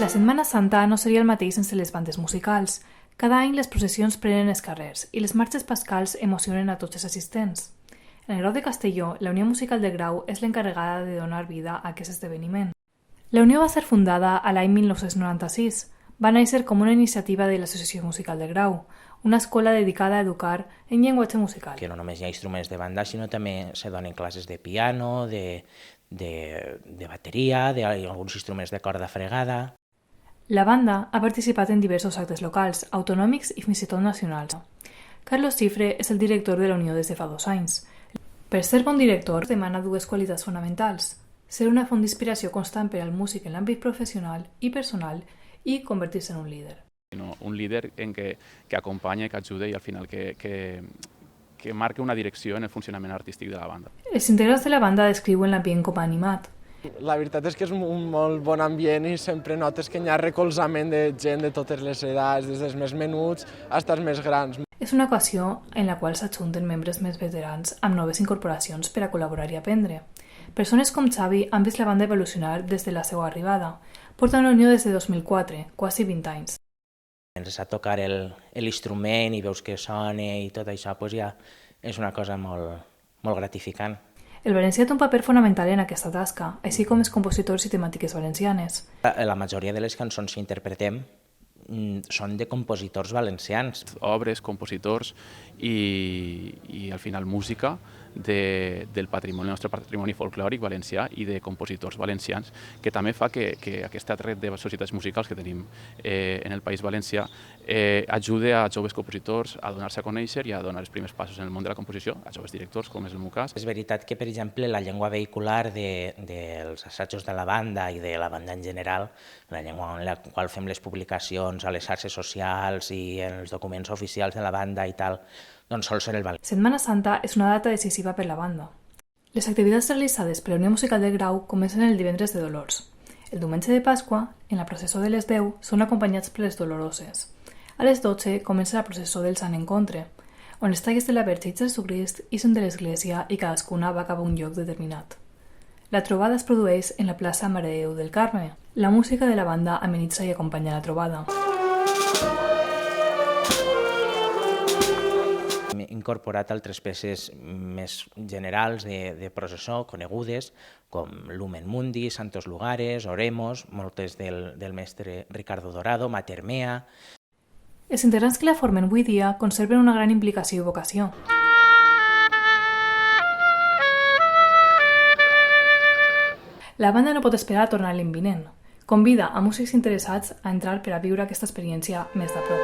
La Setmana Santa no seria el mateix sense les bandes musicals. Cada any les processions prenen els carrers i les marxes pascals emocionen a tots els assistents. En el Grau de Castelló, la Unió Musical del Grau és l'encarregada de donar vida a aquest esdeveniment. La Unió va ser fundada a l'any 1996. Va néixer com una iniciativa de l'Associació Musical del Grau, una escola dedicada a educar en llenguatge musical. Que no només hi ha instruments de banda, sinó també se donen classes de piano, de bateria, d'alguns instruments de corda fregada. La banda ha participat en diversos actes locals, autonòmics i fins i tot nacionals. Carlos Cifre és el director de la Unió des de fa 2 anys. Per ser bon director, demana 2 qualitats fonamentals: ser una font d'inspiració constant per al músic en l'àmbit professional i personal i convertir-se en un líder. Un líder en que acompanya, que ajuda i al final que marca una direcció en el funcionament artístic de la banda. Els integrants de la banda descriuen l'ambient com a animat. La veritat és que és un molt bon ambient i sempre notes que hi ha recolzament de gent de totes les edats, des dels més menuts fins als més grans. És una ocasió en la qual s'ajunten membres més veterans amb noves incorporacions per a col·laborar i aprendre. Persones com Xavi han vist la banda evolucionar des de la seva arribada. Porta una unió des de 2004, quasi 20 anys. Ens a tocar l'instrument i veus que sona i tot això, doncs ja és una cosa molt gratificant. El valencià té un paper fonamental en aquesta tasca, així com els compositors i temàtiques valencianes. La majoria de les cançons que interpretem són de compositors valencians. Obres, compositors i al final música del patrimoni, nostre patrimoni folclòric valencià i de compositors valencians, que també fa que aquesta red de societats musicals que tenim en el País Valencià ajude a joves compositors a donar-se a conèixer i a donar els primers passos en el món de la composició, a joves directors, com és el meu cas. És veritat que, per exemple, la llengua vehicular dels assajos de la banda i de la banda en general, la llengua en la qual fem les publicacions a les xarxes socials i en els documents oficials de la banda i tal, doncs sol ser el valencià. Setmana Santa és una data decisiva per la banda. Les activitats realitzades per la Unió Musical del Grau comencen el divendres de Dolors. El diumenge de Pasqua, en la processó de les 10, són acompanyats per les Doloroses. A les 12 comença la processó del Sant Encontre, on les talles de la Verge i Jesucrist ixen de l'església i cadascuna va cap a un lloc determinat. La trobada es produeix en la plaça Mare de Déu del Carme. La música de la banda amenitza i acompanya la trobada. Hem incorporat altres peces més generals de processó, conegudes, com Lumen Mundi, Santos Lugares, Oremos, moltes del mestre Ricardo Dorado, Mater Mea. Els integrants que la formen avui dia conserven una gran implicació i vocació. La banda no pot esperar a tornar l'any vinent. Convida a músics interessats a entrar per a viure aquesta experiència més de prop.